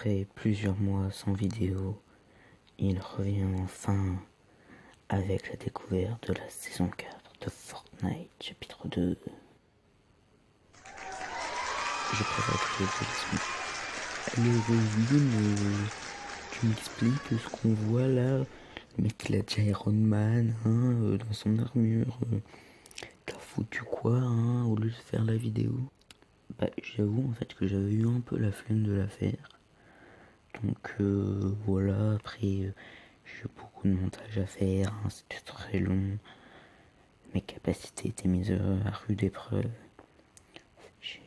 Après plusieurs mois sans vidéo, il revient enfin avec la découverte de la saison 4 de Fortnite chapitre 2. Je préfère que les résumé, tu m'expliques ce qu'on voit là. Le mec il a déjà Iron Man dans son armure. T'as foutu quoi au lieu de faire la vidéo? Bah j'avoue en fait que j'avais eu un peu la flemme de la faire. Donc voilà, après j'ai beaucoup de montage à faire, c'était très long. Mes capacités étaient mises à rude épreuve.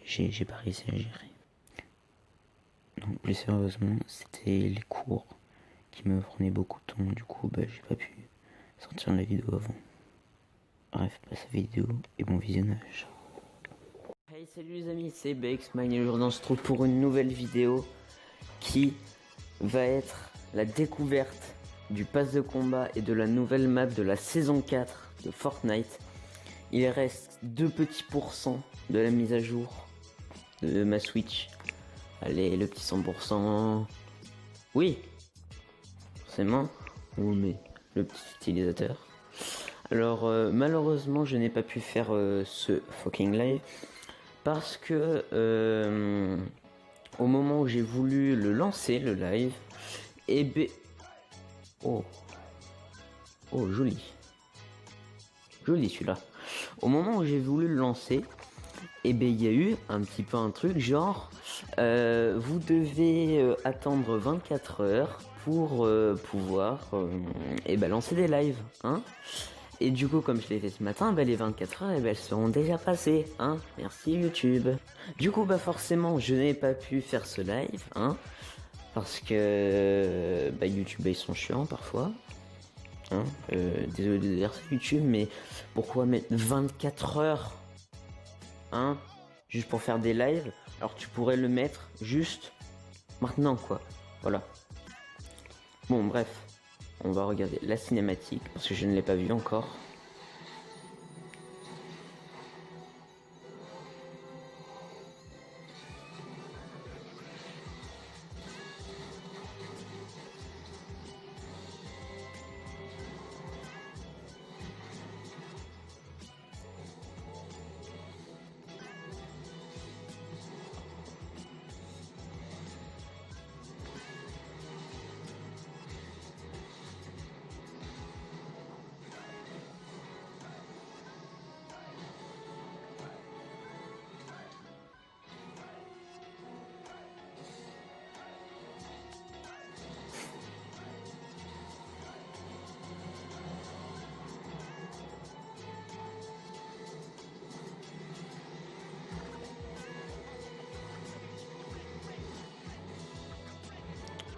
J'ai pas réussi à gérer. Donc plus sérieusement, c'était les cours qui me prenaient beaucoup de temps. Du coup, j'ai pas pu sortir la vidéo avant. Bref, passe la vidéo et bon visionnage. Hey, salut les amis, c'est BXMine et aujourd'hui on se retrouve pour une nouvelle vidéo qui va être la découverte du pass de combat et de la nouvelle map de la saison 4 de Fortnite. Il reste 2 petits pourcents de la mise à jour de ma Switch. Allez, le petit 100%. Oui, forcément. Oh, mais le petit utilisateur. Alors, malheureusement, je n'ai pas pu faire ce fucking live parce que au moment où j'ai voulu le lancer, le live, oh, joli. Joli celui-là. Au moment où j'ai voulu le lancer, il y a eu un petit peu un truc genre vous devez attendre 24 heures pour pouvoir lancer des lives, Et du coup, comme je l'ai fait ce matin, les 24 heures elles seront déjà passées, Merci YouTube. Du coup, forcément, je n'ai pas pu faire ce live, parce que YouTube ils sont chiants parfois. Désolé de dire ça YouTube, mais pourquoi mettre 24 heures juste pour faire des lives, alors tu pourrais le mettre juste maintenant quoi, voilà. Bon bref, on va regarder la cinématique parce que je ne l'ai pas vue encore.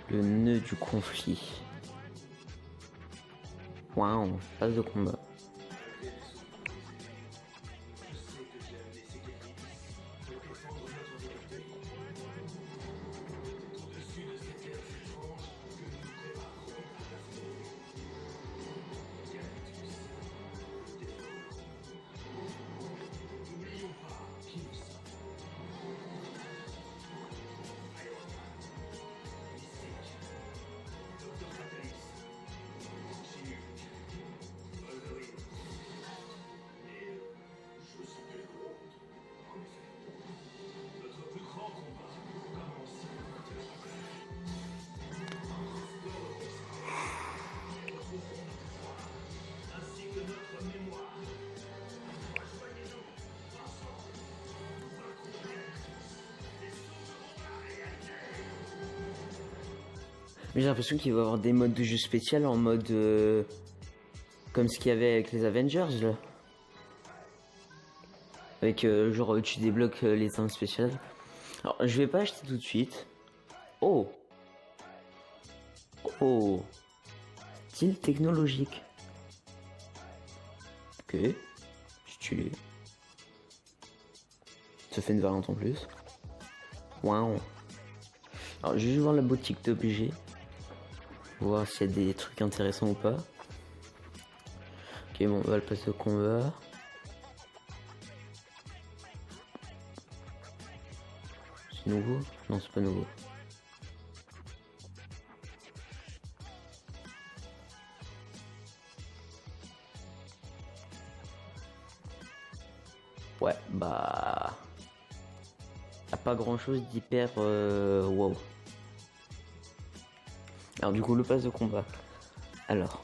Le nœud du conflit. Waouh, phase de combat. J'ai l'impression qu'il va y avoir des modes de jeu spécial en mode comme ce qu'il y avait avec les Avengers là. Avec genre tu débloques les armes spéciales. Alors je vais pas acheter tout de suite. Oh, style technologique. Ok, stylé. Ça fait une variante en plus. Waouh. Alors je vais juste voir la boutique d'objets. Voir s'il y a des trucs intéressants ou pas. Ok, bon, on va le passer au combat. C'est nouveau? Non, c'est pas nouveau. Ouais, bah... Y a pas grand chose d'hyper... wow. Alors du coup, le pass de combat. Alors...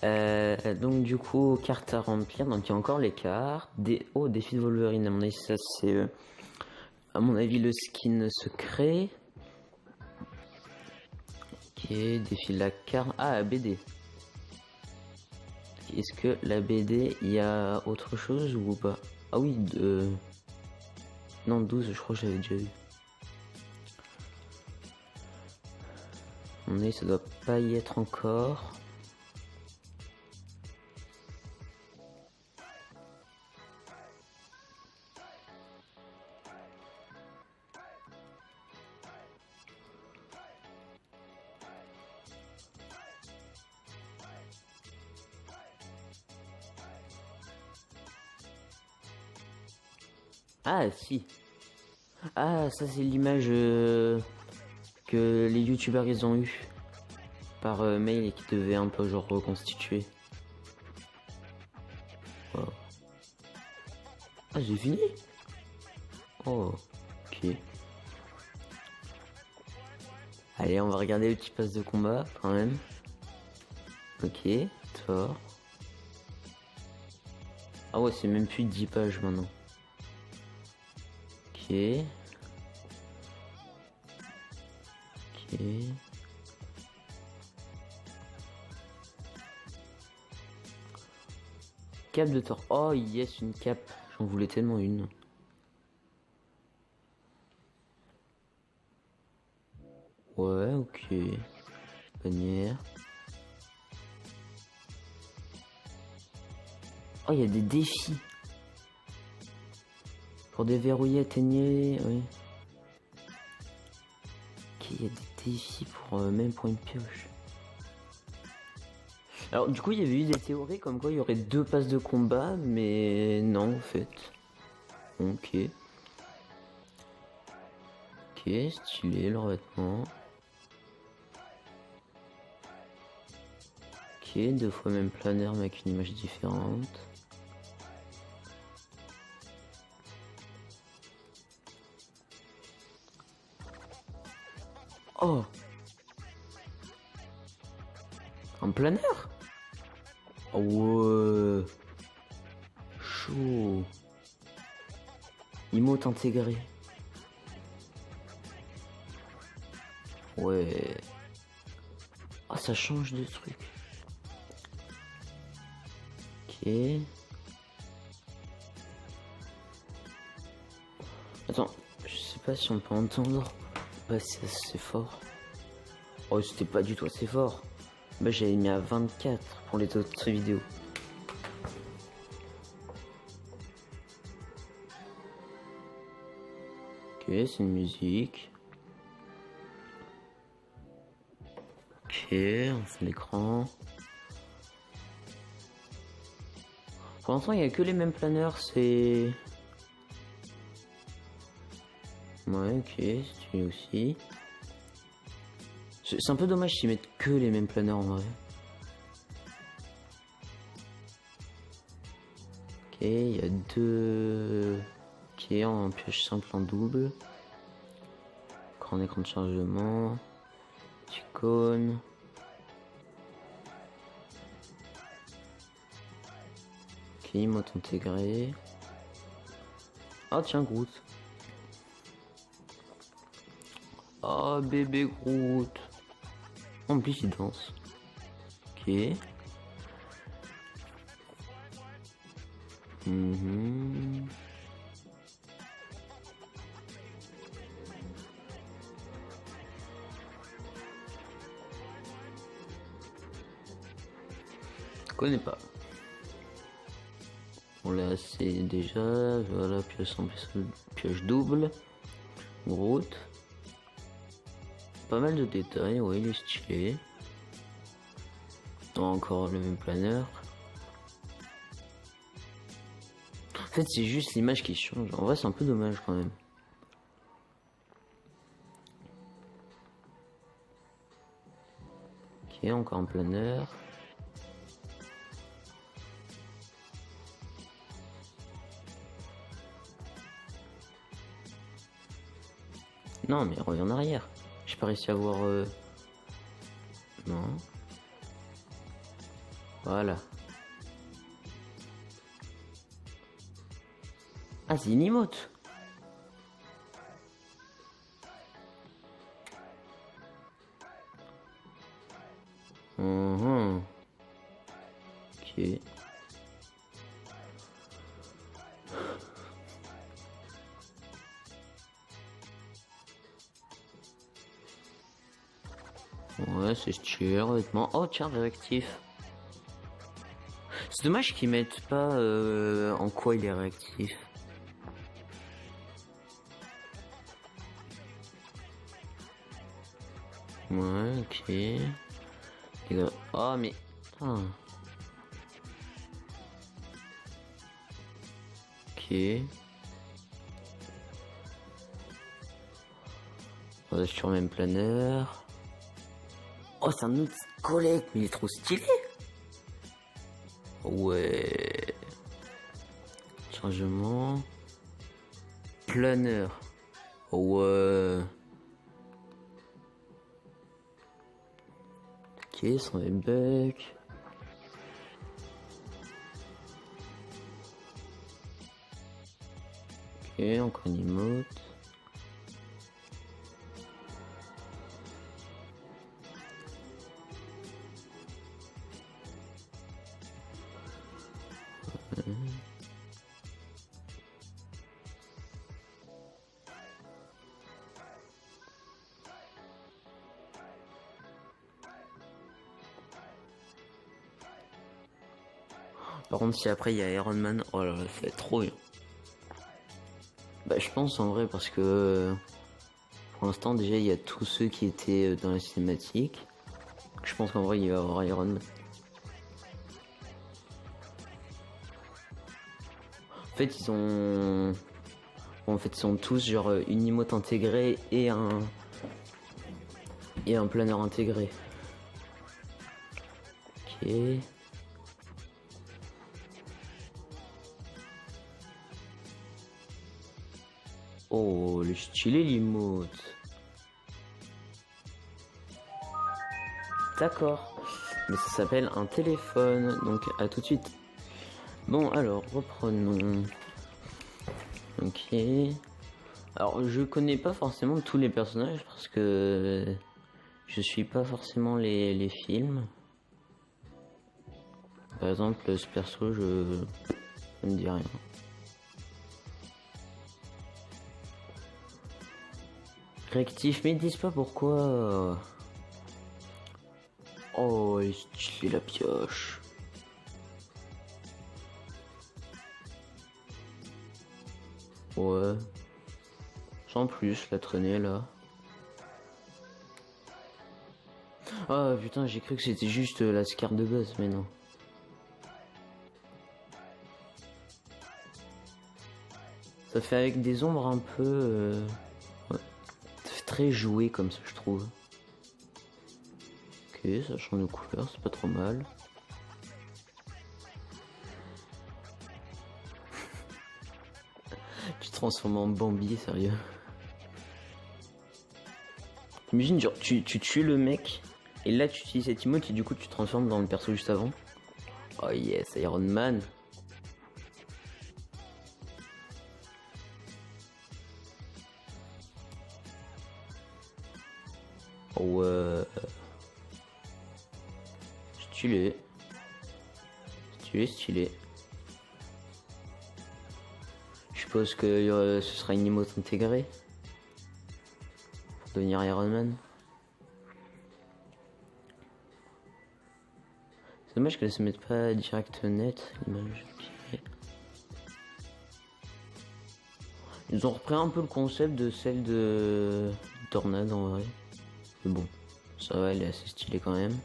donc du coup, carte à remplir. Donc il y a encore les cartes. Oh, défi de Wolverine. À mon avis, ça c'est... à mon avis, le skin secret. Ok, défi de la carte. Ah, BD. Est-ce que la BD, il y a autre chose ou pas? Ah oui, non, 12, je crois que j'avais déjà eu. À mon avis, ça doit pas y être encore. Ah, si. Ah, ça c'est l'image que les youtubeurs ils ont eu par mail et qui devait un peu genre reconstituer. Wow. Ah, j'ai fini? Oh, ok. Allez, on va regarder le petit pass de combat quand même. Ok, fort. Ah ouais, c'est même plus 10 pages maintenant. Ok. Ok. Cape de Thor. Oh yes, une cape. J'en voulais tellement une. Ouais, ok. Bannière. Oh, il y a des défis. Pour déverrouiller, atteignez... Oui. Ok, il y a des défis pour... même pour une pioche. Alors, du coup, il y avait eu des théories comme quoi il y aurait 2 passes de combat, mais non, en fait. Ok. Ok, stylé, le revêtement. Ok, 2 fois même planaire, mais avec une image différente. Oh! En planeur? Oh ouais! Chaud! Emote intégré. Ouais. Ah, ça change de truc. Ok. Attends, je sais pas si on peut entendre. Bah, c'est assez fort. Oh, c'était pas du tout assez fort. Bah, j'avais mis à 24 pour les autres vidéos. Ok, c'est une musique. Ok, on fait l'écran. Pour l'instant, il n'y a que les mêmes planeurs, c'est... Ouais, ok, c'est aussi. C'est un peu dommage s'ils mettent que les mêmes planeurs en vrai. Ok, il y a 2... Ok, en pioche simple en double. Grand écran de chargement. Petit cône. Ok, mode intégré. Ah tiens, Groot. Oh, bébé Groot. En plus, il danse. Ok. Mhm. Je connais pas. On l'a assez déjà. Voilà, pioche en pioche double. Groot. Pas mal de détails, ouais, il est stylé. Encore le même planeur. En fait, c'est juste l'image qui change. En vrai, c'est un peu dommage quand même. Ok, encore un planeur. Non, mais reviens en arrière. J'ai pas réussi à voir... Non. Voilà. Ah, c'est une emote. Ok. Ouais, c'est stylé, honnêtement. Oh, tiens, réactif. C'est dommage qu'ils mettent pas en quoi il est réactif. Ouais, ok. Oh, mais... Putain. Ok. Ouais, sur même planeur. Oh, c'est un autre collègue, mais il est trop stylé. Ouais. Chargement. Planeur. Ouais. Ok, 100 bucks. Ok, encore une emote. Par contre, si après il y a Iron Man, oh là là, ça va être trop bien. Bah, je pense en vrai parce que pour l'instant, déjà, il y a tous ceux qui étaient dans la cinématique. Je pense qu'en vrai, il va y avoir Iron Man. En fait, ils ont... En fait, ils sont tous genre une emote intégrée et un planeur intégré. Ok. Oh, le stylé l'emote. D'accord. Mais ça s'appelle un téléphone, donc à tout de suite. Bon, alors, reprenons. Ok. Alors, je connais pas forcément tous les personnages parce que je suis pas forcément les films. Par exemple, ce perso, je ne dis rien. Réactif, mais ils disent pas pourquoi. Oh, il est stylé la pioche. Ouais. Sans plus, la traînée là. Ah putain, j'ai cru que c'était juste la scar de base, mais non. Ça fait avec des ombres un peu... Ouais. Ça fait très joué comme ça, je trouve. Ok, ça change de couleur, c'est pas trop mal. Tu te transformes en Bambi, sérieux. Imagine, genre, tu tues le mec, et là tu utilises cette emote et du coup tu te transformes dans le perso juste avant. Oh yes, Iron Man. Oh stylé. Stylé, stylé. Je suppose que ce sera une emote intégrée. Pour devenir Iron Man. C'est dommage qu'elle se mette pas direct net, l'image. Okay. Ils ont repris un peu le concept de celle de Tornade en vrai. Mais bon, ça va, elle est assez stylée quand même.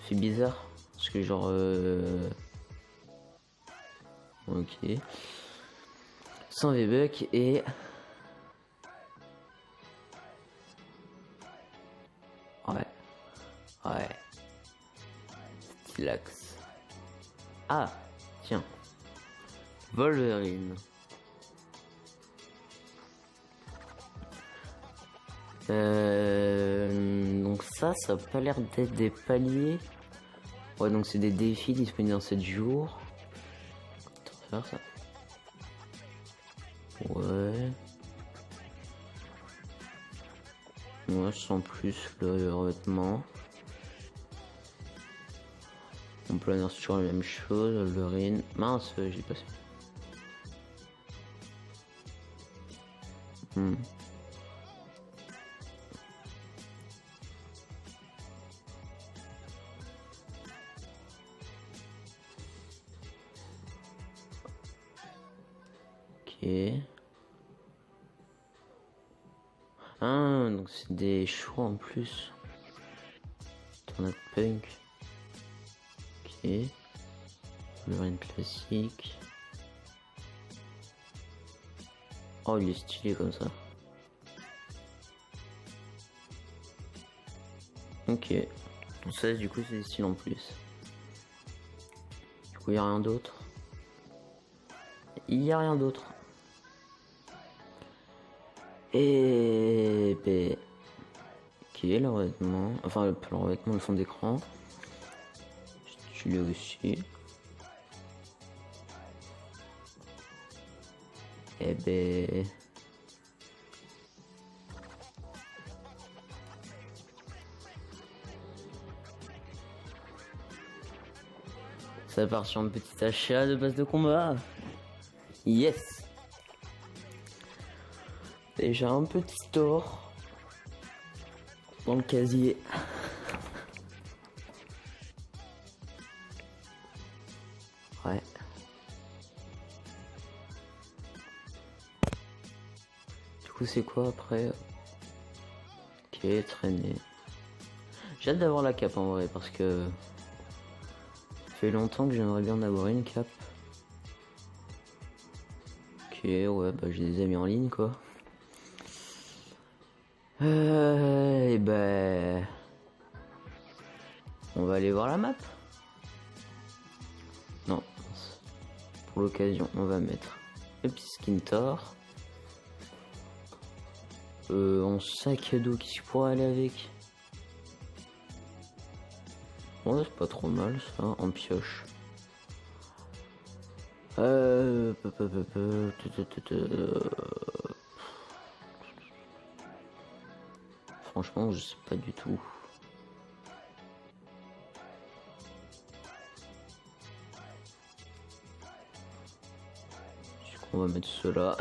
C'est bizarre, parce que genre... Ok. 100 V-Bucks et... Ouais. Ouais. Stylax. Ah, Tiens. Wolverine. Donc ça a pas l'air d'être des paliers. Ouais, donc c'est des défis disponibles dans 7 jours. On va faire ça. Ouais. Ouais, sans plus le revêtement. On peut aller sur la même chose, Wolverine. Mince, j'ai passé. Ok. Ah, donc c'est des choix en plus. Tornade Punk. Ok. Wolverine classique. Oh, il est stylé comme ça. Ok. Ça, du coup, c'est des styles en plus. Du coup, il n'y a rien d'autre. Il n'y a rien d'autre. Et ben, ok, le revêtement, enfin le revêtement, le fond d'écran, stylé aussi. Et ben, ça part sur un petit achat de base de combat. Yes. Déjà un petit store dans le casier. Ouais. Du coup, c'est quoi après? Ok, traîner. J'ai hâte d'avoir la cape en vrai parce que ça fait longtemps que j'aimerais bien en avoir une cape. Ok, ouais, bah j'ai des amis en ligne quoi. Et ben, on va aller voir la map. Non, pour l'occasion, on va mettre le petit skin Thor. En sac à dos, qui pourrait aller avec? Ouais, c'est pas trop mal ça, en pioche. Franchement, je sais pas du tout. Du coup, on va mettre cela.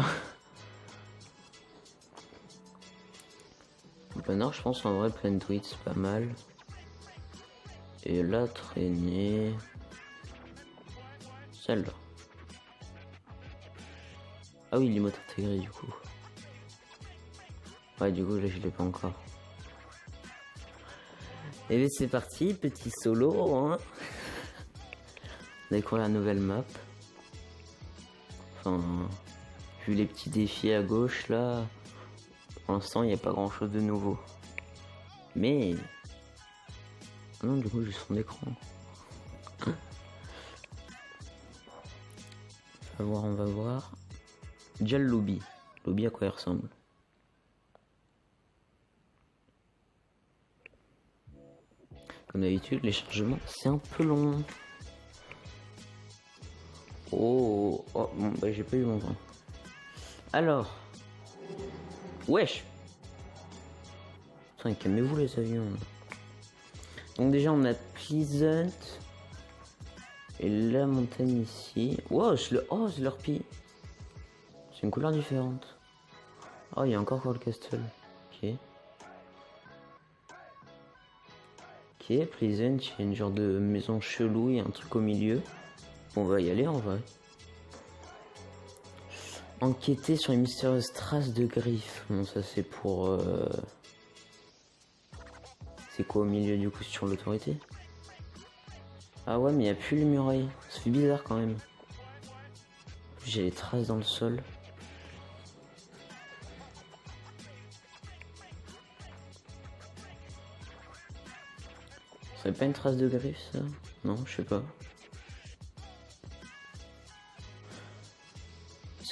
Banner, je pense en vrai, plein tweet, c'est pas mal. Et la traînée. Celle-là. Ah oui, l'emote intégré du coup. Ouais, du coup, là, je l'ai pas encore. Et bien, c'est parti, petit solo, hein. On a découvert la nouvelle map. Enfin, vu les petits défis à gauche, là, pour l'instant, il n'y a pas grand chose de nouveau. Mais... non, du coup, j'ai son écran. On va voir. Déjà le lobby. Lobby, à quoi il ressemble? Comme d'habitude, les chargements, c'est un peu long. Oh, bon, bah j'ai pas eu mon temps. Alors. Wesh. Putain, calmez-vous les avions. Donc déjà, on a Pleasant. Et la montagne ici. Wow, c'est Slurpee. C'est une couleur différente. Oh, il y a encore Cold Castle. Ok. Ok, Pleasant, il y a une genre de maison chelou, il y a un truc au milieu. On va y aller en vrai. Enquêter sur les mystérieuses traces de griffes. Bon, ça c'est pour... C'est quoi au milieu du coup sur l'autorité? Ah ouais, mais il n'y a plus les murailles. Ça fait bizarre quand même. J'ai les traces dans le sol. Ça fait pas une trace de griffe ça? Non, je sais pas.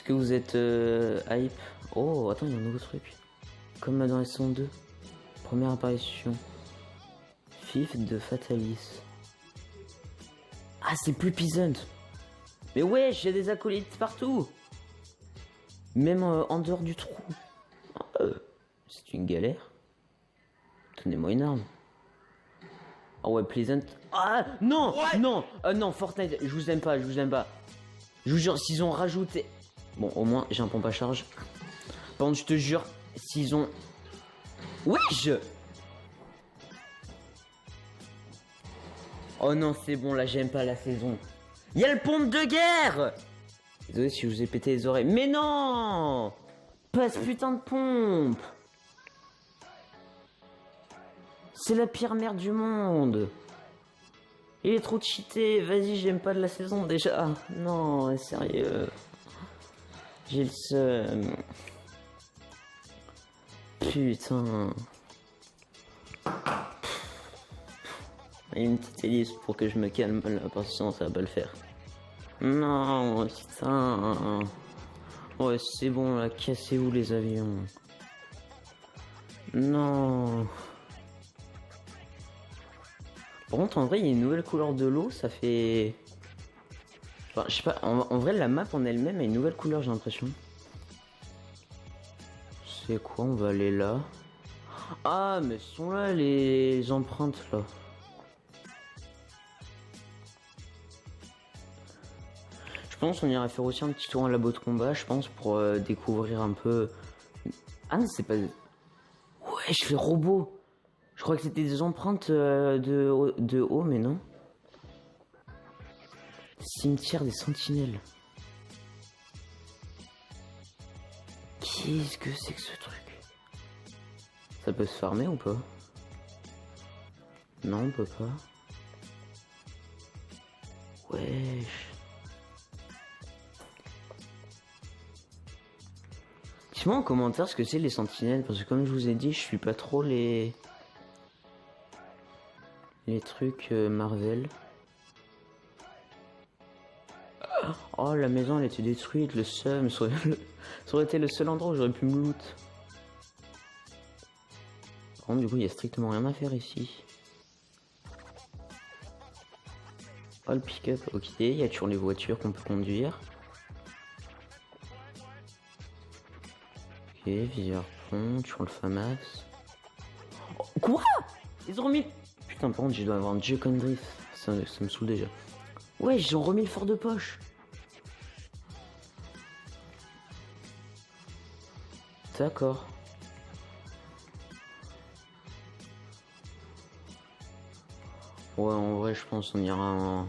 Est-ce que vous êtes hype? Oh, attends, il y a un nouveau truc. Comme dans la saison 2. Première apparition. Fif de Fatalis. Ah, c'est plus Peasant. Mais ouais, j'ai des acolytes partout. Même en dehors du trou. C'est une galère. Donnez-moi une arme. Ah ouais, Pleasant. Ah non, non, non, Fortnite, je vous aime pas, je vous aime pas. Je vous jure, s'ils ont rajouté... Bon, au moins, j'ai un pompe à charge. Par contre, je te jure, s'ils ont... Wesh. Oh non, c'est bon, là, j'aime pas la saison. Y'a le pompe de guerre. Désolé si je vous ai pété les oreilles. Mais non. Pas ce putain de pompe. C'est la pire merde du monde. Il est trop cheaté. Vas-y, j'aime pas de la saison déjà. Non, sérieux. J'ai le seum. Putain. Une petite hélice pour que je me calme là, parce que sinon ça va pas le faire. Non, putain. Ouais, c'est bon là, cassez-vous les avions. Non. Par contre, en vrai, il y a une nouvelle couleur de l'eau, ça fait... Enfin, je sais pas, en vrai, la map en elle-même a une nouvelle couleur, j'ai l'impression. C'est quoi, on va aller là. Ah, mais ce sont là les empreintes, là. Je pense qu'on ira faire aussi un petit tour en labo de combat, je pense, pour découvrir un peu... Ah, non, c'est pas... Ouais, je fais robot. Je crois que c'était des empreintes de haut, mais non. Cimetière des sentinelles. Qu'est-ce que c'est que ce truc? Ça peut se farmer ou pas? Non, on peut pas. Wesh. Dites-moi en commentaire ce que c'est les sentinelles, parce que comme je vous ai dit, je suis pas trop les trucs Marvel. Oh, la maison elle était détruite, le seum, ça aurait été le seul endroit où j'aurais pu me loot. Par contre, du coup, il y a strictement rien à faire ici. Oh, le pick-up, ok, il y a toujours les voitures qu'on peut conduire. Ok, viseur pont, toujours le FAMAS. Oh, quoi? Ils ont remis... Putain, par contre, je dois avoir un J-Con Drift. Ça me saoule déjà. Ouais, ils ont remis le fort de poche. D'accord. Ouais, en vrai, je pense qu'on ira en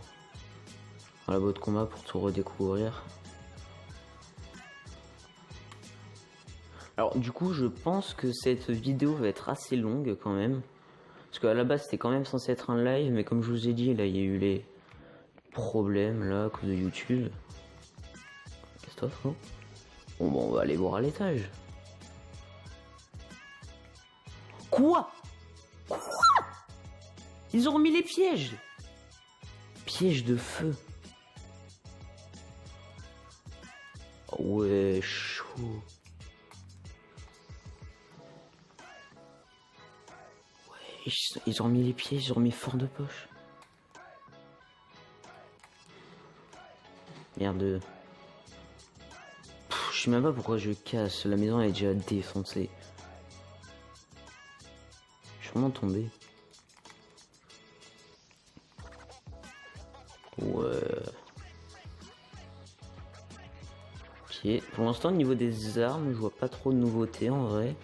labo de combat pour tout redécouvrir. Alors, du coup, je pense que cette vidéo va être assez longue quand même. Parce qu'à la base, c'était quand même censé être un live, mais comme je vous ai dit, là, il y a eu les problèmes, là, à cause de YouTube. Qu'est-ce que toi, bon, on va aller voir à l'étage. Quoi? Ils ont remis les pièges. Pièges de feu. Ouais, chaud. Ouais, ils ont remis les pièges, ils ont remis fort de poche. Merde. Je sais même pas pourquoi je casse. La maison elle est déjà défoncée. Je suis vraiment tombé. Ouais. Ok. Pour l'instant, au niveau des armes, je vois pas trop de nouveautés en vrai.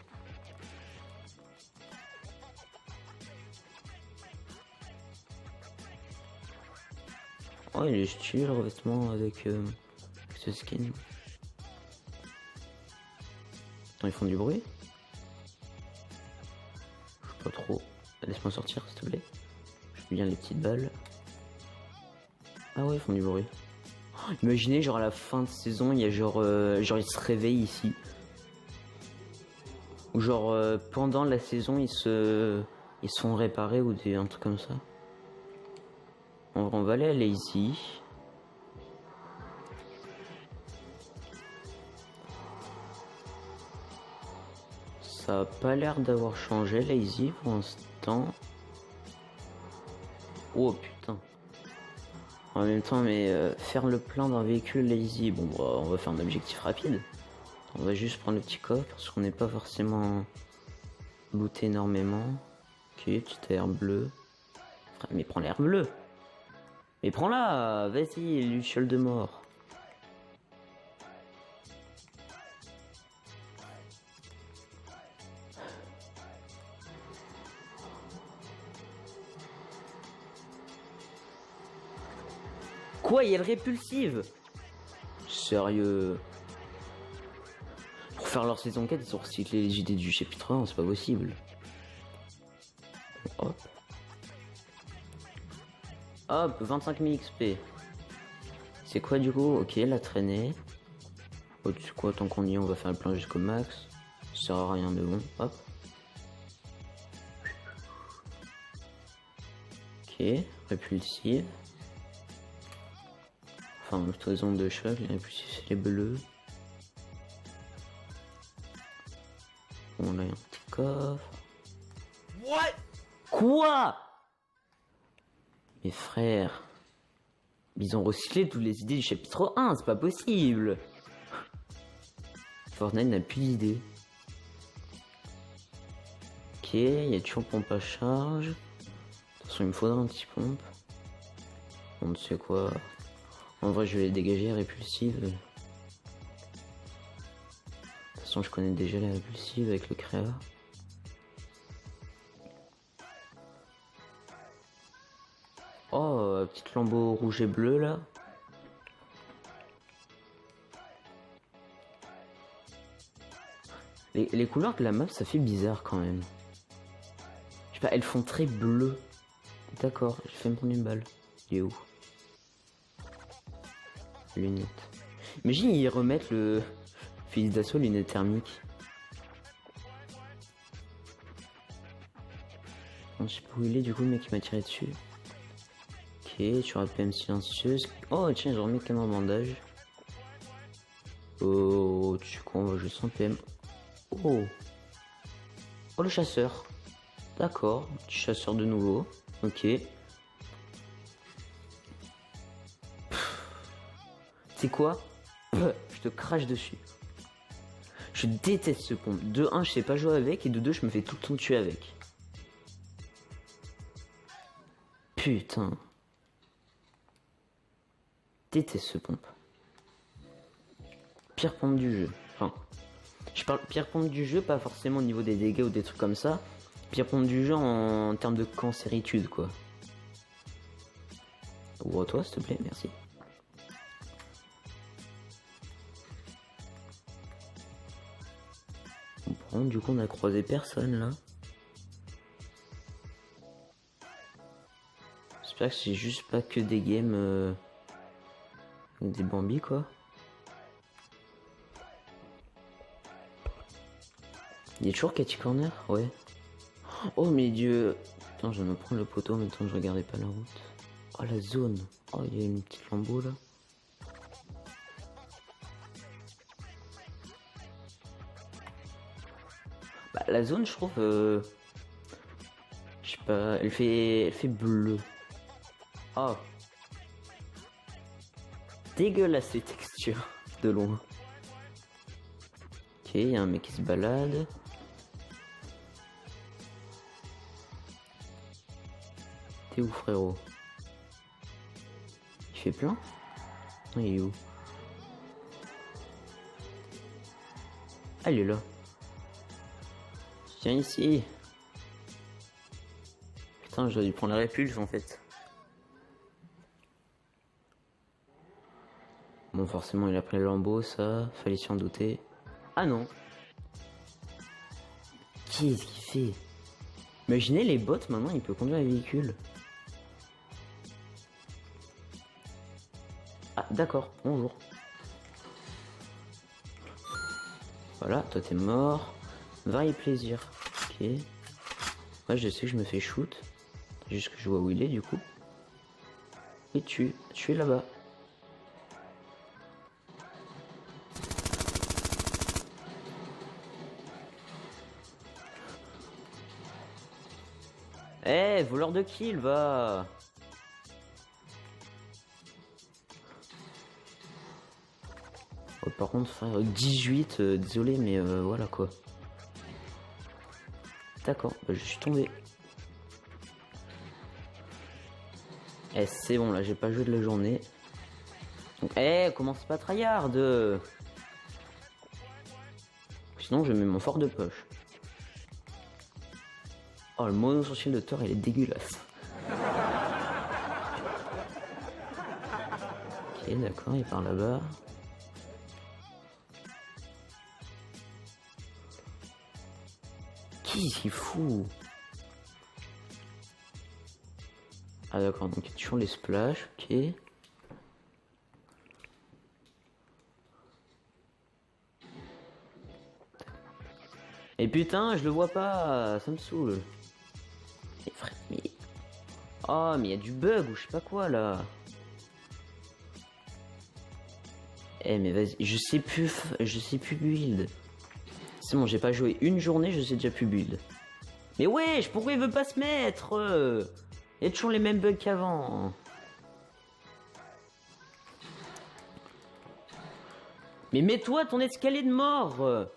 Oh, il est stylé le revêtement avec ce skin. Attends, ils font du bruit? Je sais pas trop. Laisse-moi sortir, s'il te plaît. Je veux bien les petites balles. Ah ouais, ils font du bruit. Oh, imaginez, genre à la fin de saison, il y a genre ils se réveillent ici. Ou genre pendant la saison, ils se font réparer ou un truc comme ça. On va aller ici. Ça a pas l'air d'avoir changé, Lazy, pour l'instant. Oh putain. En même temps, mais faire le plein d'un véhicule Lazy, bon, bah, on va faire un objectif rapide. On va juste prendre le petit coffre parce qu'on n'est pas forcément looté énormément. Ok, petit air bleu. Mais prends l'air bleu. Mais prends-la, vas-y, Luciole de mort. Quoi, il y a le répulsive? Sérieux? Pour faire leur saison 4, ils ont recyclé les idées du chapitre 1, c'est pas possible. Hop. Hop, 25 000 XP. C'est quoi du coup? Ok, la traînée. Au-dessus quoi, tant qu'on y est, on va faire le plein jusqu'au max. Ça sert à rien de bon. Hop. Ok, répulsive. Enfin, explosion de choc, les répulsifs c'est les bleus. On a un petit coffre. What? Quoi? Mes frères, ils ont recyclé toutes les idées du chapitre 1, c'est pas possible. Fortnite n'a plus d'idées. Ok, il y a toujours pompe à charge. De toute façon, il me faudra un petit pompe. On ne sait quoi. En vrai, je vais les dégager, répulsive. De toute façon, je connais déjà la répulsive avec le créa. Oh, petite lambeau rouge et bleu là. Les couleurs de la map, ça fait bizarre quand même. Je sais pas, elles font très bleu. D'accord, j'ai fait me prendre une balle. Il est où? Lunettes. Imagine ils remettent le fusil d'assaut lunettes thermiques. Je sais pas où il est du coup le mec qui m'a tiré dessus. Ok, tu PM silencieuse. Oh tiens, j'ai remis qu'un bandage. Oh, tu sais quoi, on va juste en PM. Oh. Oh le chasseur. D'accord, petit chasseur de nouveau. Ok. C'est quoi? Je te crache dessus. Je déteste ce pompe. De 1, je sais pas jouer avec, et de 2, je me fais tout le temps tuer avec. Putain. Déteste ce pompe. Pire pompe du jeu. Enfin, je parle pire pompe du jeu, pas forcément au niveau des dégâts ou des trucs comme ça. Pire pompe du jeu en termes de cancéritude, quoi. Ouvre-toi, s'il te plaît, merci. Bon, du coup, on a croisé personne, là. J'espère que c'est juste pas que des games... des bambis, quoi. Il y a toujours Catchy Corner? Ouais. Oh, mes dieux. Putain, je vais me prendre le poteau en même temps que je regardais pas la route. Oh, la zone. Oh, il y a une petite lambeau, là. Bah, la zone, je trouve... je sais pas, elle fait bleu. Oh. Dégueulasse les textures de loin. Ok, il y a un mec qui se balade. T'es où, frérot? Il fait plein? Non, il est où? Ah, il est là. Viens ici. Putain, j'aurais dû prendre la répulse en fait. Bon, forcément, il a pris le lambeau, ça. Fallait s'y en douter. Ah non. Qu'est-ce qu'il fait? Imaginez les bots, maintenant, il peut conduire les véhicules. Ah, d'accord. Bonjour. Voilà, toi, t'es mort. Varie plaisir. Ok. Ouais, je sais que je me fais shoot. Juste que je vois où il est, du coup. Et tu es là-bas. Eh, voleur de kill, va. Oh, par contre, frère, 18, désolé, mais voilà quoi. D'accord, bah, je suis tombé. Eh, c'est bon, là, j'ai pas joué de la journée. Donc, eh, commence pas à tryhard. Sinon, je mets mon fort de poche. Oh, le mono sourcil de Thor, il est dégueulasse. Ok, d'accord, il part là-bas. Qui s'y fout? Ah d'accord, donc il y a toujours les splash, ok. Et putain, je le vois pas, ça me saoule. Mais frère, mais... Oh, mais il y a du bug ou je sais pas quoi là. Eh mais vas-y, je sais plus build. C'est bon, j'ai pas joué une journée, je sais déjà plus build. Mais wesh, pourquoi il veut pas se mettre? Il y a toujours les mêmes bugs qu'avant. Mais mets-toi ton escalier de mort.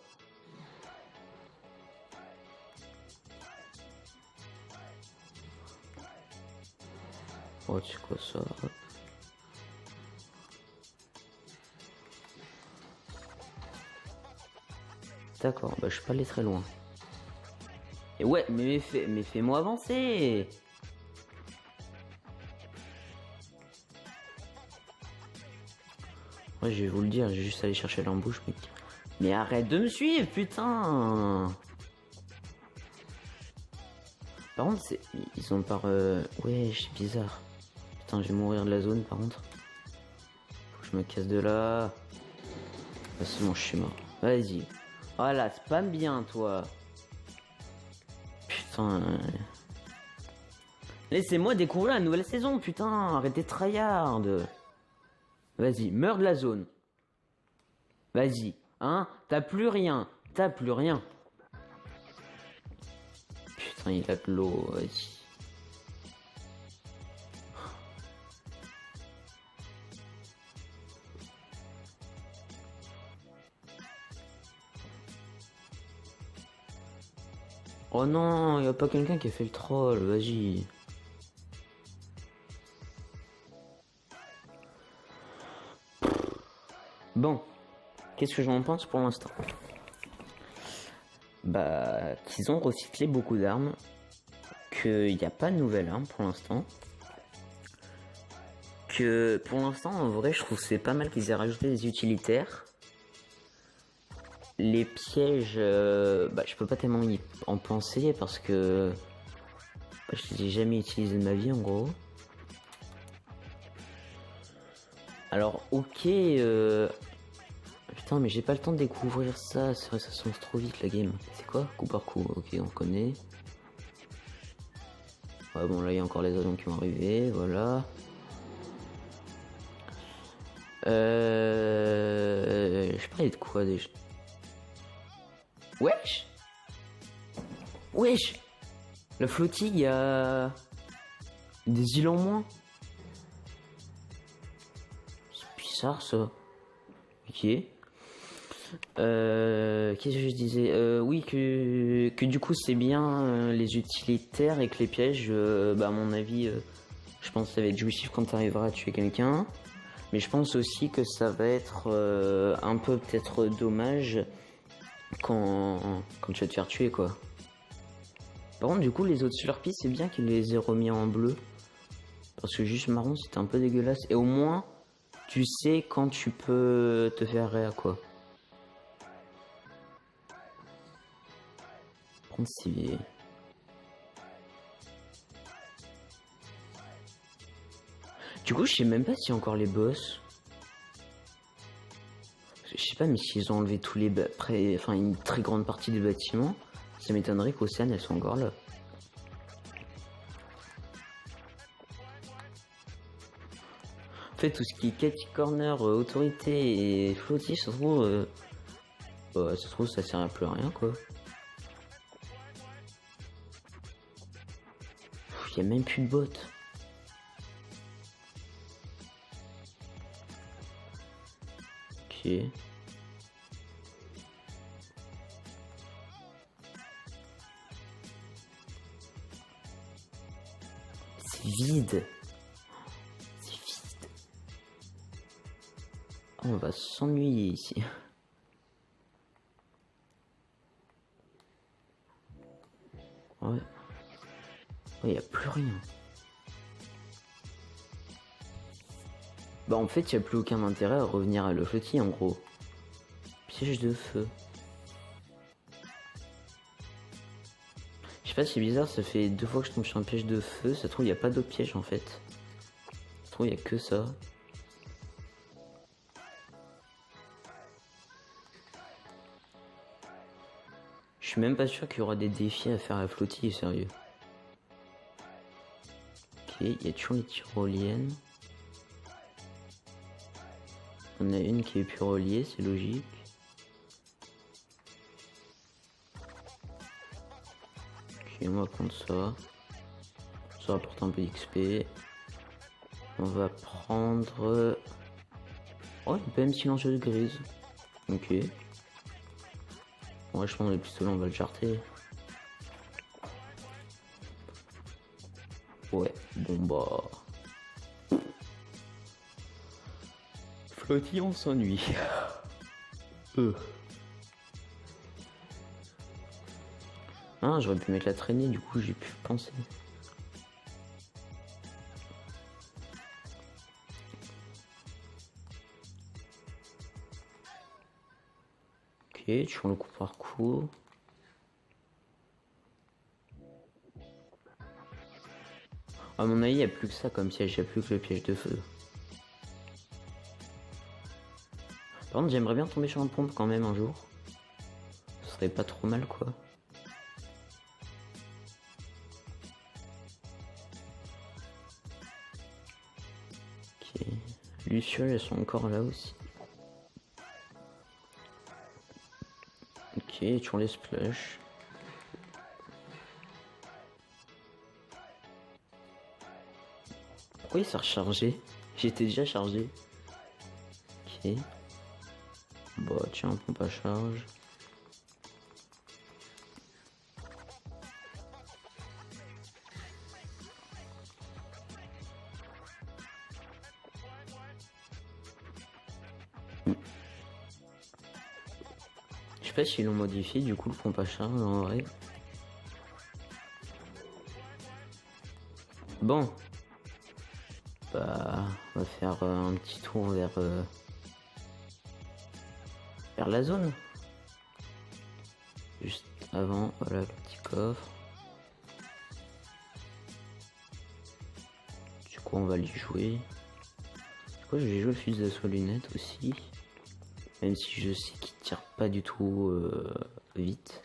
Oh, c'est quoi ça? D'accord, bah je suis pas allé très loin. Et ouais, mais fais-moi avancer. Ouais, je vais vous le dire, j'ai juste allé chercher l'embouche, mec. Mais arrête de me suivre, putain. Par contre, c'est... Ils ont par... Ouais, c'est bizarre. Putain, je vais mourir de la zone, par contre. Faut que je me casse de là. Ah, c'est bon, je suis mort. Vas-y. Voilà, spam bien, toi. Putain. Laissez-moi découvrir la nouvelle saison, putain. Arrêtez de tryhard. Vas-y, meurs de la zone. Vas-y. Hein? T'as plus rien. T'as plus rien. Putain, il a de l'eau. Vas-y. Oh non, y a pas quelqu'un qui a fait le troll. Vas-y. Bon. Qu'est-ce que j'en pense pour l'instant? Bah, qu'ils ont recyclé beaucoup d'armes. Qu'il n'y a pas de nouvelles armes pour l'instant. Que pour l'instant, en vrai, je trouve que c'est pas mal qu'ils aient rajouté des utilitaires. Les pièges, bah, je peux pas tellement y en penser parce que bah, je les ai jamais utilisés de ma vie en gros. Alors, ok, putain, mais j'ai pas le temps de découvrir ça. C'est vrai, ça sonne trop vite la game. C'est quoi? Coup par coup, ok, on connaît. Ouais, bon, là, il y a encore les avions qui vont arriver, voilà. Je parlais de quoi déjà? Wesh! Wesh! La flottille, il y a... des îles en moins. C'est bizarre, ça. Ok. Qu'est-ce que je disais? Oui, que du coup, c'est bien les utilitaires et que les pièges, bah, à mon avis, je pense que ça va être jouissif quand t'arriveras à tuer quelqu'un. Mais je pense aussi que ça va être un peu peut-être dommage quand tu vas te faire tuer, quoi. Par contre, du coup, les autres Slurpees, c'est bien qu'ils les aient remis en bleu. Parce que juste marron, c'était un peu dégueulasse. Et au moins, tu sais quand tu peux te faire réa, quoi. Par contre, c'est... Du coup, je sais même pas s'il y a encore les boss. Je sais pas, mais s'ils ont enlevé tous les... Enfin, une très grande partie des bâtiments, ça m'étonnerait qu'Océane, elles sont encore là. En fait, tout ce qui est Catty Corner, autorité et flottis, ça se trouve... ça se trouve, ça sert à plus à rien, quoi. y a même plus de bottes. Ok. C'est vide. C'est vide. Oh, on va s'ennuyer ici. Ouais. Il n'y a plus rien. Bah en fait, il n'y a plus aucun intérêt à revenir à le flotti en gros. Piège de feu. Je sais pas, c'est bizarre, ça fait 2 fois que je tombe sur un piège de feu. Ça se trouve, il n'y a pas d'autre piège en fait. Ça se trouve, il n'y a que ça. Je suis même pas sûr qu'il y aura des défis à faire à la flottille, sérieux. Ok, il y a toujours les tyroliennes. On a une qui est plus reliée, c'est logique. Ok, on va prendre ça. Ça rapporte un peu d'XP. On va prendre... Oh, une PM silencieuse grise. Ok. Ouais, je pense que le pistolet, on va le jarter. Ouais, bon bah... Flottille, on s'ennuie. Ah, j'aurais pu mettre la traînée, du coup, j'ai pu penser. Ok, tu prends le coup par coup. À mon avis, il n'y a plus que ça comme piège, il n'y a plus que le piège de feu. Par contre, j'aimerais bien tomber sur un pompe quand même un jour. Ce serait pas trop mal, quoi. Ok. Lucioles, elles sont encore là aussi. Ok, tu les splash. Pourquoi il s'est rechargé? J'étais déjà chargé. Ok. Bah tiens, pompe à charge. Je sais pas s'ils l'ont modifié du coup le pompe à charge en vrai. Bon. Bah on va faire un petit tour vers la zone. Juste avant, voilà le petit coffre. Du coup on va lui jouer. Du coup je vais jouer le fusil d'assaut lunettes aussi. Même si je sais qu'il tire pas du tout vite.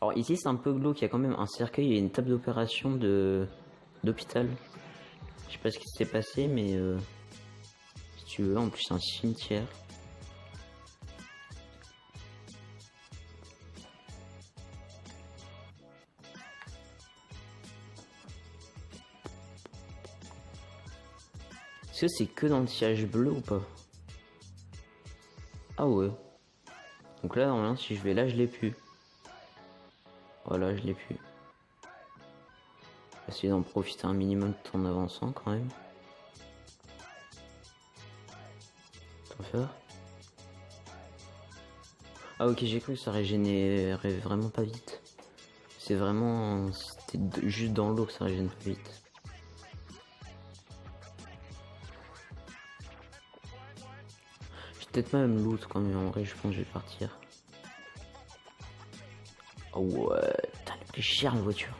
Alors ici c'est un peu glauque, il y a quand même un cercueil et une table d'opération d'hôpital. Je sais pas ce qui s'est passé mais si tu veux, en plus c'est un cimetière. Est-ce que c'est que dans le sillage bleu ou pas? Ah ouais. Donc là normalement si je vais là je l'ai plus. Voilà, je l'ai plus. Essayer d'en profiter un minimum tout en avançant quand même. T'en faire. Ah ok, j'ai cru que ça régénérait vraiment pas vite. C'est vraiment... C'était juste dans l'eau que ça régène pas vite. J'ai peut-être même loot quand même, en vrai je pense que je vais partir. Oh ouais, putain, elle est plus chère la voiture.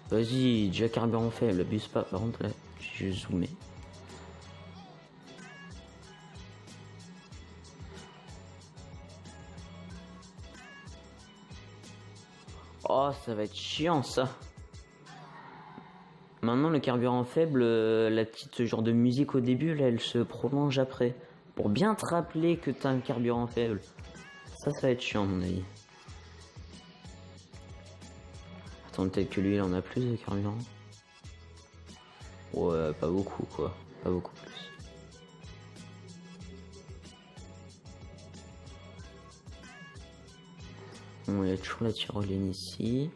Vas-y, déjà carburant faible, abuse pas. Par contre là, j'ai zoomé. Oh, ça va être chiant ça. Maintenant, le carburant faible, la petite genre de musique au début, là, elle se prolonge après. Pour bien te rappeler que t'as un carburant faible. Ça va être chiant, à mon avis. Attends, peut-être que lui, il en a plus de carburant. Ouais, pas beaucoup, quoi. Pas beaucoup plus. Bon, il y a toujours la tyrolienne ici.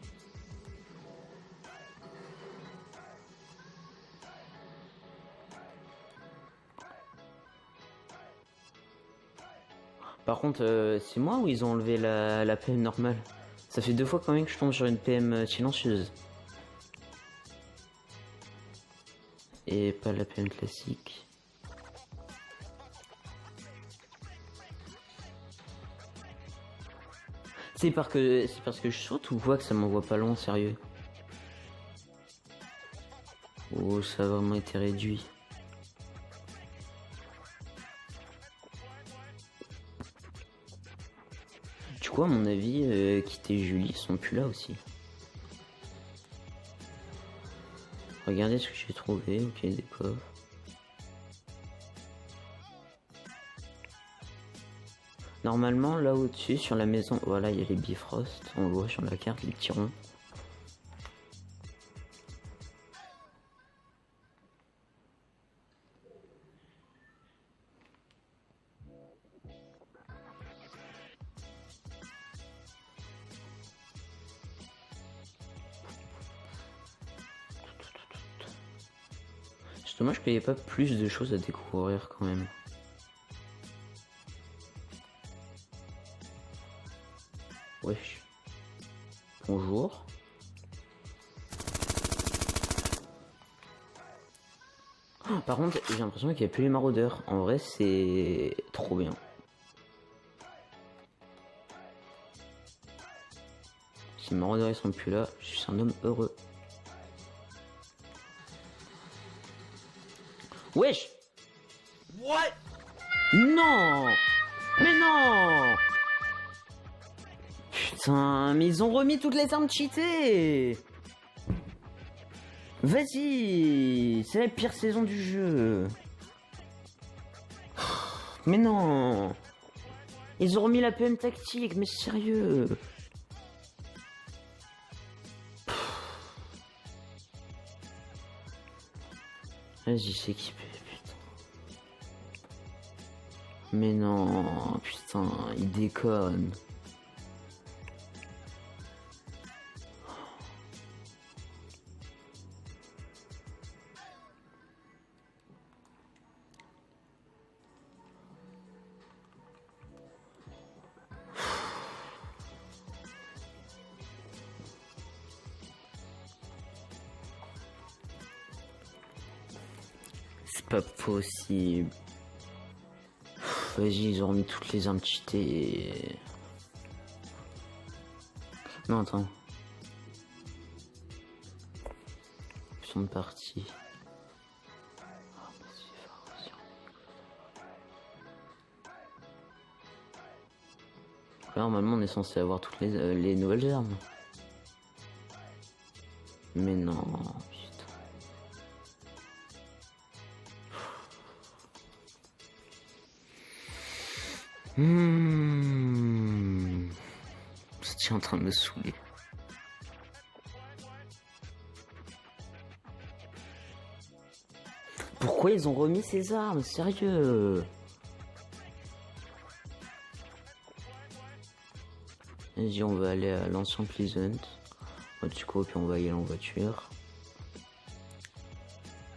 Par contre, c'est moi ou ils ont enlevé la PM normale? Ça fait 2 fois quand même que je tombe sur une PM silencieuse. Et pas la PM classique. C'est parce que je saute ou quoi que ça m'envoie pas loin, sérieux? Oh, ça a vraiment été réduit. Du coup, à mon avis, Kit et Julie sont plus là aussi. Regardez ce que j'ai trouvé. Ok, des coffres. Normalement, là au-dessus, sur la maison, voilà, il y a les Bifrost. On le voit sur la carte, les petits ronds. C'est dommage qu'il n'y ait pas plus de choses à découvrir quand même. Wesh. Bonjour. Oh, par contre, j'ai l'impression qu'il n'y a plus les maraudeurs. En vrai, c'est trop bien. Si les maraudeurs ils sont plus là, je suis un homme heureux. Wesh! What? Non! Mais non! Putain, mais ils ont remis toutes les armes cheatées! Vas-y! C'est la pire saison du jeu! Mais non! Ils ont remis la PM tactique, mais sérieux! Vas-y, c'est équipé, putain. Mais non, putain, il déconne. C'est pas possible. Vas-y, ils ont remis toutes les armes cheatées. Non, attends. Ils sont partis. Là, normalement, on est censé avoir toutes les nouvelles armes. Mais non, putain. C'est en train de me saouler. Pourquoi ils ont remis ces armes? Sérieux? Vas-y, on va aller à l'ancien Pleasant. Du coup, puis on va y aller en voiture.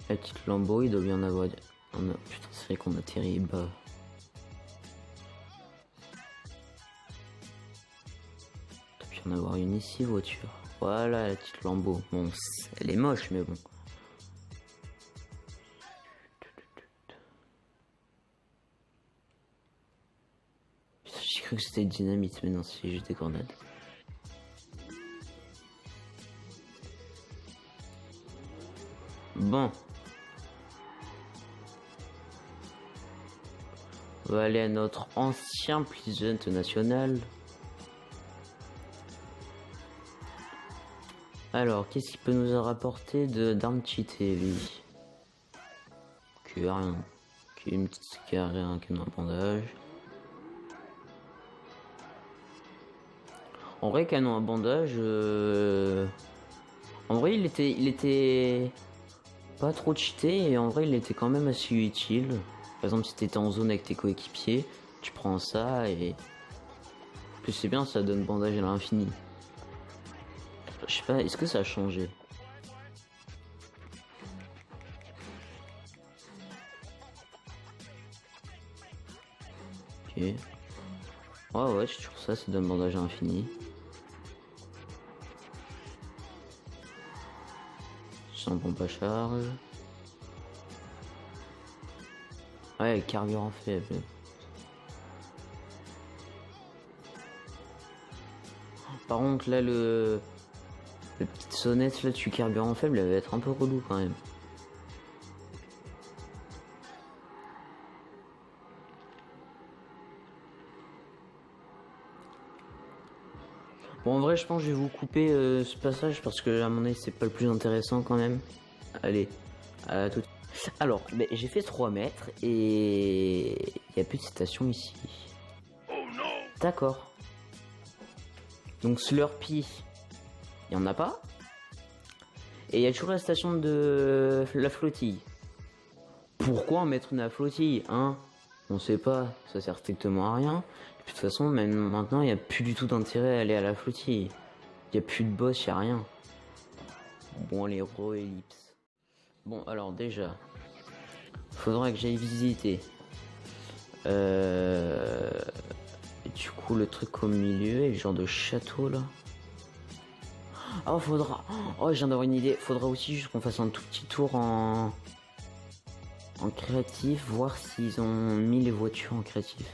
La petite Lambo, il doit bien en avoir. Putain, c'est vrai qu'on atterrit bas. Il doit bien en avoir une ici, voiture. Voilà, la petite Lambo. Bon, elle est moche, mais bon. J'ai cru que c'était dynamite, mais non, c'est juste des grenades. Bon. On va aller à notre ancien Pleasant national. Alors, qu'est-ce qu'il peut nous rapporter d'armes cheatées, lui? Que rien. Une petite rien, qu'un bandage. En vrai, canon à bandage, en vrai, il était pas trop cheaté et en vrai, il était quand même assez utile. Par exemple, si t'étais en zone avec tes coéquipiers, tu prends ça et en plus c'est bien, ça donne bandage à l'infini. Je sais pas, est-ce que ça a changé? Ok. Ouais, c'est toujours ça donne bandage à l'infini. Sans pompe à charge. Ouais, carburant faible. Par contre, là, le petite sonnette, là, tu carburant faible, elle va être un peu relou quand même. Bon, en vrai, je pense que je vais vous couper ce passage parce que, à mon avis, c'est pas le plus intéressant quand même. Allez, à tout. Alors, j'ai fait 3 mètres et il n'y a plus de station ici. Oh non. D'accord. Donc Slurpee, il n'y en a pas. Et il y a toujours la station de la flottille. Pourquoi en mettre une à la flottille, hein? On sait pas, ça sert strictement à rien. De toute façon, même maintenant, il n'y a plus du tout d'intérêt à aller à la flottille. Il n'y a plus de boss, il n'y a rien. Bon, les ellipses. Bon, alors déjà, faudra que j'aille visiter. Du coup, le truc au milieu et le genre de château là. Oh, faudra. Oh, je viens d'avoir une idée. Faudra aussi juste qu'on fasse un tout petit tour en créatif, voir s'ils ont mis les voitures en créatif.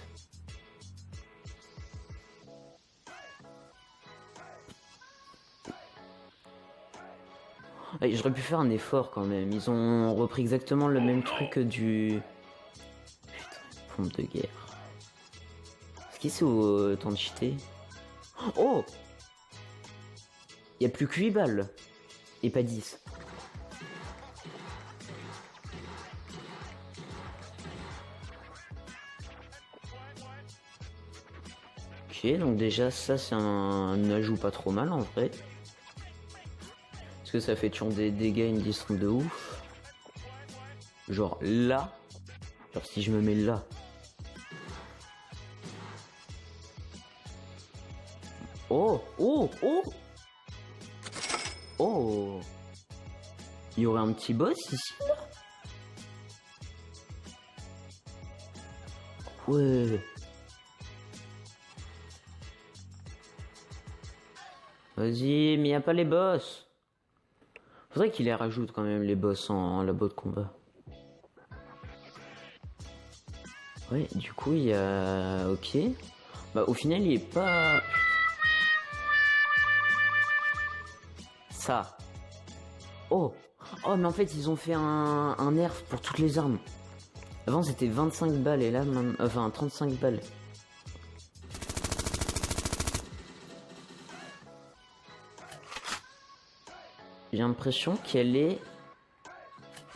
Ah, j'aurais pu faire un effort quand même. Ils ont repris exactement le même truc du. Putain, pompe de guerre. Est-ce qu'ils sont autant de cheater? Oh! Il y a plus que 8 balles. Et pas 10. Ok, donc déjà ça c'est un ajout pas trop mal en vrai. Parce que ça fait toujours des dégâts une distance de ouf. Genre là. Genre si je me mets là. Oh. Il y aurait un petit boss ici là. Ouais. Vas-y, mais y a pas les boss. Faudrait qu'il les rajoute quand même les boss en labo de combat. Ouais, du coup il y a... Ok. Bah au final il est pas... Ça. Oh mais en fait ils ont fait un nerf pour toutes les armes. Avant c'était 25 balles et là enfin 35 balles. J'ai l'impression qu'elle est...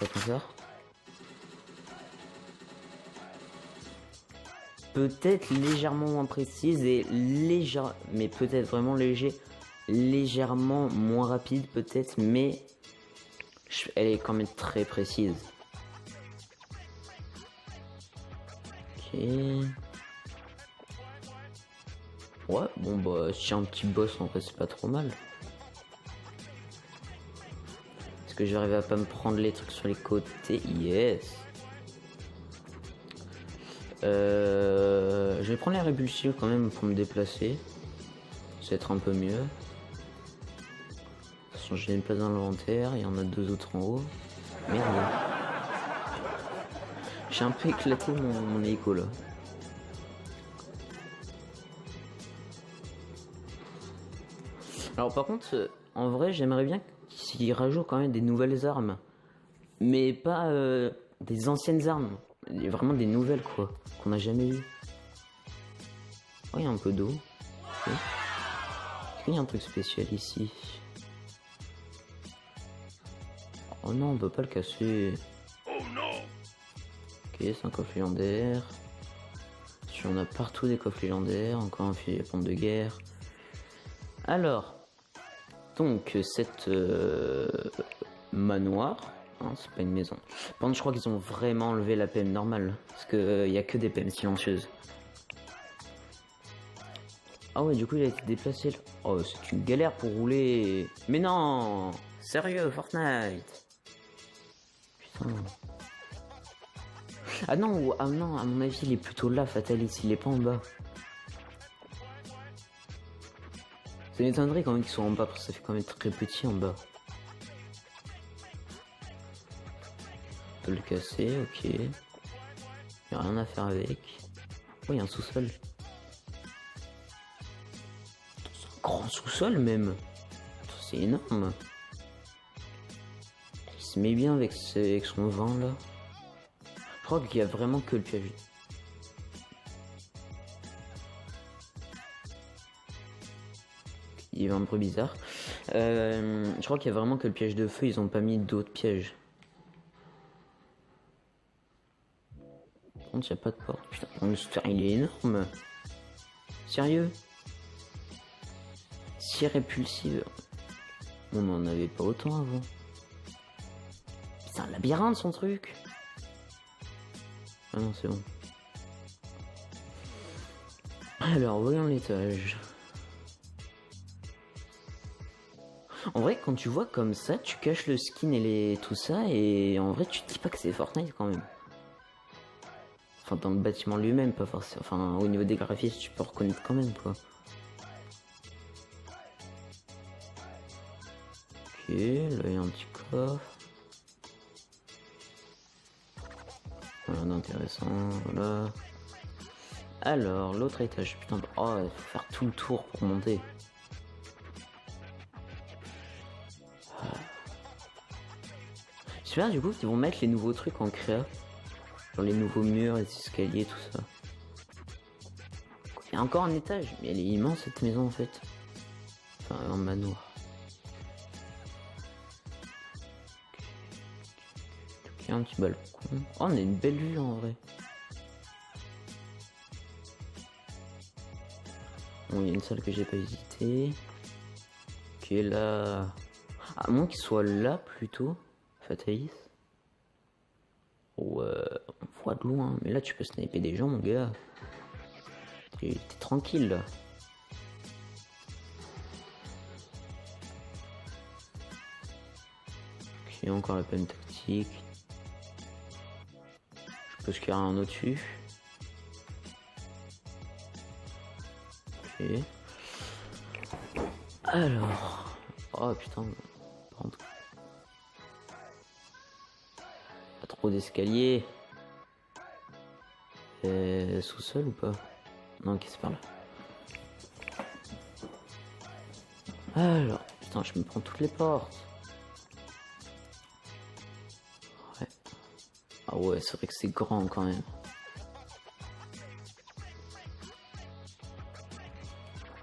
Attends voir. Peut-être légèrement moins précise et mais peut-être vraiment légèrement moins rapide peut-être, mais elle est quand même très précise. Ok. Ouais, bon bah si un petit boss en fait c'est pas trop mal. Est-ce que j'arrive à pas me prendre les trucs sur les côtés? Yes. Je vais prendre les répulsifs quand même pour me déplacer. Ça va être un peu mieux. De toute façon j'ai une place dans l'inventaire, il y en a 2 autres en haut. Merde. J'ai un peu éclaté mon hélico là. Alors par contre, en vrai j'aimerais bien qu'ils rajoutent quand même des nouvelles armes. Mais pas des anciennes armes. Vraiment des nouvelles quoi. Qu'on n'a jamais eues. Oh, il y a un peu d'eau. Okay. Est-ce qu'il y a un truc spécial ici? Oh non, on peut pas le casser. Oh non! Ok, c'est un coffre légendaire. Si on a partout des coffres légendaires, encore un fusil à pompe de guerre. Alors, donc cette manoir, hein, c'est pas une maison. Par contre, je crois qu'ils ont vraiment enlevé la PM normale, parce que y a que des PM silencieuses. Ah ouais, du coup il a été déplacé là. Oh, c'est une galère pour rouler. Mais non, sérieux, Fortnite. Putain. Ah non, à mon avis, il est plutôt là, Fatalis, il est pas en bas. Ça m'étonnerait quand même qu'ils soient en bas, parce que ça fait quand même très petit en bas. On peut le casser, ok. Y'a rien à faire avec. Oh, y'a un sous-sol. C'est un grand sous-sol même. C'est énorme. Il se met bien avec son vent là. Je crois qu'il y a vraiment que le piège. Il est un peu bizarre. Je crois qu'il y a vraiment que le piège de feu, ils ont pas mis d'autres pièges. Par contre, il n'y a pas de porte. Putain, le souterrain il est énorme. Sérieux? Si répulsive. On n'en avait pas autant avant. C'est un labyrinthe son truc. Ah non, c'est bon. Alors, voyons l'étage. En vrai, quand tu vois comme ça, tu caches le skin et tout ça, et en vrai, tu te dis pas que c'est Fortnite quand même. Enfin, dans le bâtiment lui-même, pas forcément. Enfin, au niveau des graphismes, tu peux reconnaître quand même, quoi. Ok, là, il y a un petit coffre. Rien d'intéressant, voilà. Alors, l'autre étage, putain, oh, il faut faire tout le tour pour monter. J'espère du coup qu'ils vont mettre les nouveaux trucs en créa. Genre les nouveaux murs, les escaliers, tout ça. Il y a encore un étage, mais elle est immense cette maison en fait. Enfin, un manoir. Ok, un petit balcon. Oh, on a une belle vue en vrai. Bon, il y a une salle que j'ai pas visitée. Ok, là... À moins qu'il soit là plutôt, Fatalis. Ouais, on voit de loin. Mais là, tu peux sniper des gens, mon gars. T'es tranquille, là. Ok, encore la peine tactique. Je suppose qu'il y a un au-dessus. Ok. Alors... Oh, putain. Pas trop d'escalier. Sous-sol ou pas? Non, ok, c'est par là. Alors, putain, je me prends toutes les portes. Ouais. Ah ouais, c'est vrai que c'est grand quand même.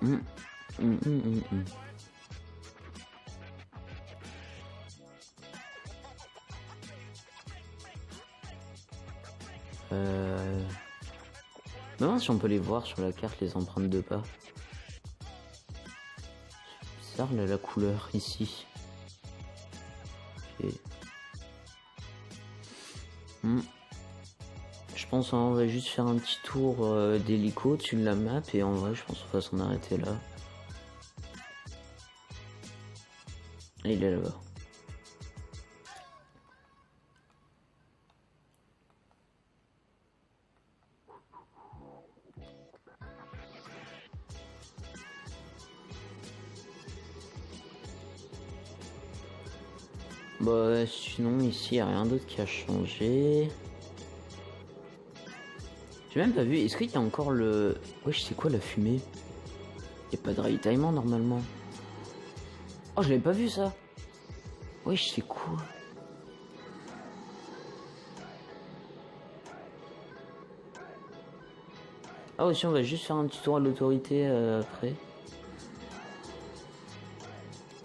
Hum, hum, hum, hum, hum. Non, si on peut les voir sur la carte, les empreintes de pas. C'est bizarre là, la couleur ici. Ok. Je pense on va juste faire un petit tour d'hélico dessus de la map et en vrai je pense qu'on va s'en arrêter là. Et il est là-bas. Bah sinon ici y a rien d'autre qui a changé. J'ai même pas vu, est-ce qu'il y a encore le... Wesh, c'est quoi la fumée? Y a pas de ravitaillement normalement. Oh, je l'avais pas vu ça. Wesh, c'est quoi? Ah aussi, on va juste faire un petit tour à l'autorité après.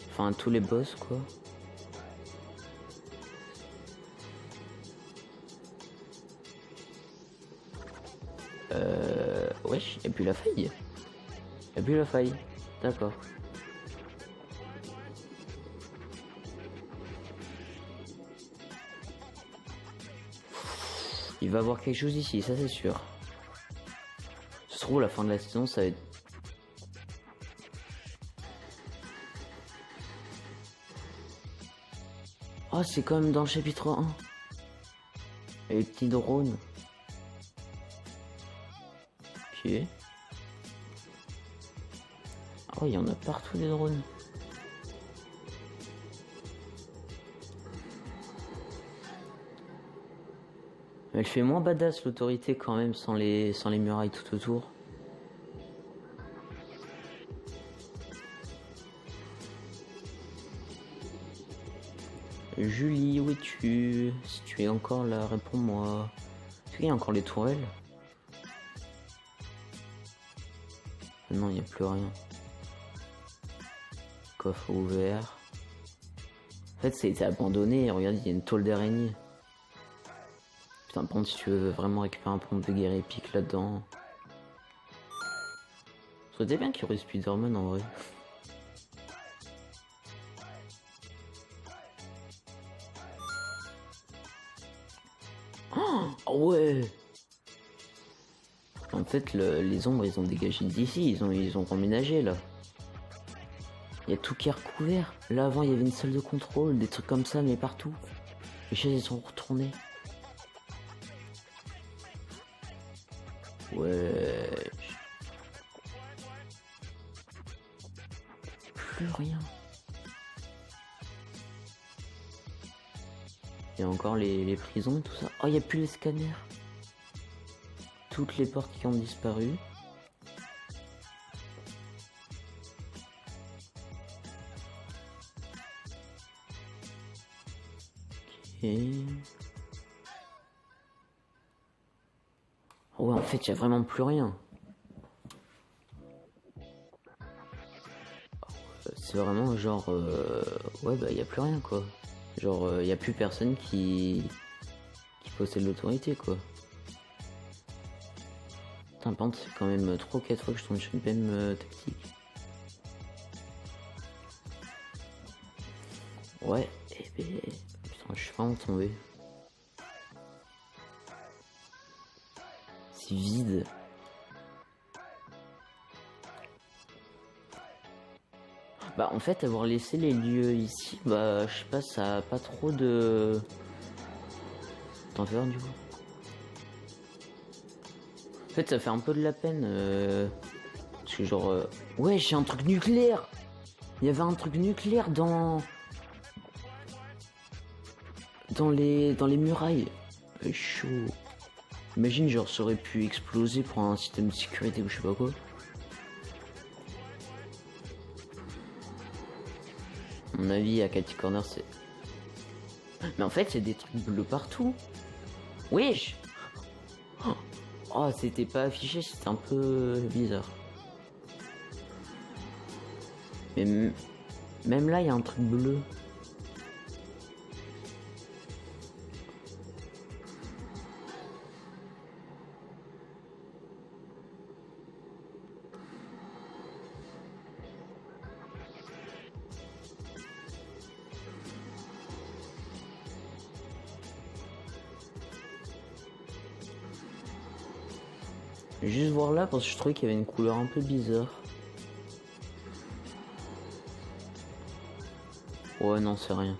Enfin, tous les boss quoi. Wesh, y'a plus la faille. Y'a plus la faille. D'accord. Il va y avoir quelque chose ici, ça c'est sûr. Ça se trouve, la fin de la saison, ça va être... Oh, c'est comme dans le chapitre 1. Et les petits drones. Ok. Oh, il y en a partout des drones. Elle fait moins badass l'autorité quand même sans les murailles tout autour. Julie, où es-tu? Si tu es encore là, réponds-moi. Est-ce qu'il y a encore les tourelles? Non, il n'y a plus rien. Coffre ouvert. En fait, ça a été abandonné. Regarde, il y a une tôle d'araignée. Putain, par contre, si tu veux vraiment récupérer un pompe de guerre épique là-dedans... Ça serait bien qu'il y aurait Spider-Man en vrai. Oh ouais. En fait, les ombres, ils ont dégagé d'ici. Ils ont emménagé là. Il y a tout qui est recouvert. Là, avant, il y avait une salle de contrôle, des trucs comme ça, mais partout. Les chaises, elles sont retournées. Ouais. Plus rien. Il y a encore les prisons et tout ça. Oh, il n'y a plus les scanners. Toutes les portes qui ont disparu. Ok. Oh ouais, en fait, il n'y a vraiment plus rien. C'est vraiment genre... Ouais, bah, il n'y a plus rien, quoi. Genre, il n'y a plus personne qui possède l'autorité, quoi. Putain, par contre, c'est quand même 3 ou 4 fois que je tombe sur une même tactique. Ouais, et ben... Putain, je suis vraiment tombé. C'est vide. Bah en fait avoir laissé les lieux ici, bah je sais pas, ça a pas trop de... T'en fais un du coup. En fait ça fait un peu de la peine, parce que genre... Ouais, j'ai un truc nucléaire. Il y avait un truc nucléaire dans les murailles. Chaud. Imagine genre ça aurait pu exploser pour un système de sécurité ou je sais pas quoi. À mon avis, à Cathy Corner, c'est... Mais en fait, c'est des trucs bleus partout. Wesh. Oh, c'était pas affiché, c'était un peu bizarre. Mais même là, il y a un truc bleu. Juste voir là parce que je trouvais qu'il y avait une couleur un peu bizarre. Ouais, non, c'est rien.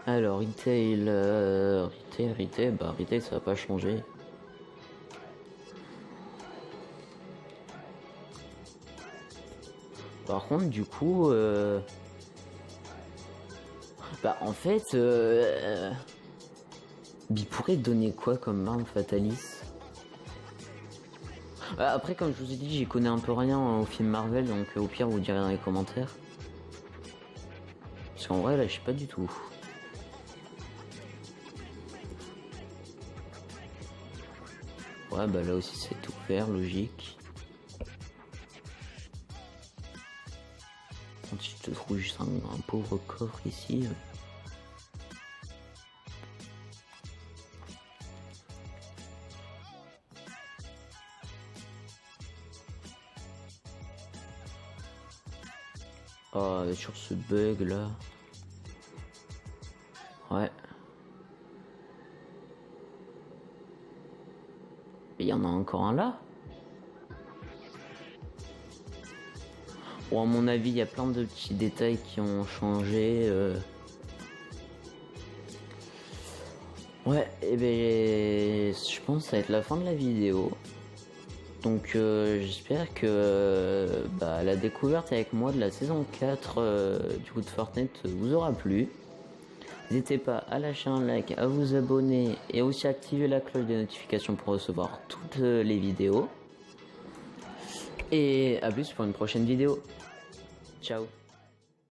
Alors, retail, bah retail ça va pas changer. Par contre, du coup, bah en fait, il pourrait donner quoi comme arme Fatalis? Après, comme je vous ai dit, j'y connais un peu rien au film Marvel, donc au pire, vous direz dans les commentaires. Parce qu'en vrai, là, je sais pas du tout. Ouais, bah là aussi, c'est tout faire, logique. Quand tu te trouves juste un pauvre coffre ici. Oh, sur ce bug là. Ouais. Il y en a encore un là. Bon, à mon avis, il y a plein de petits détails qui ont changé. Ouais, et ben, je pense que ça va être la fin de la vidéo. Donc j'espère que la découverte avec moi de la saison 4 du coup de Fortnite vous aura plu. N'hésitez pas à lâcher un like, à vous abonner et aussi activer la cloche des notifications pour recevoir toutes les vidéos. Et à plus pour une prochaine vidéo. Ciao.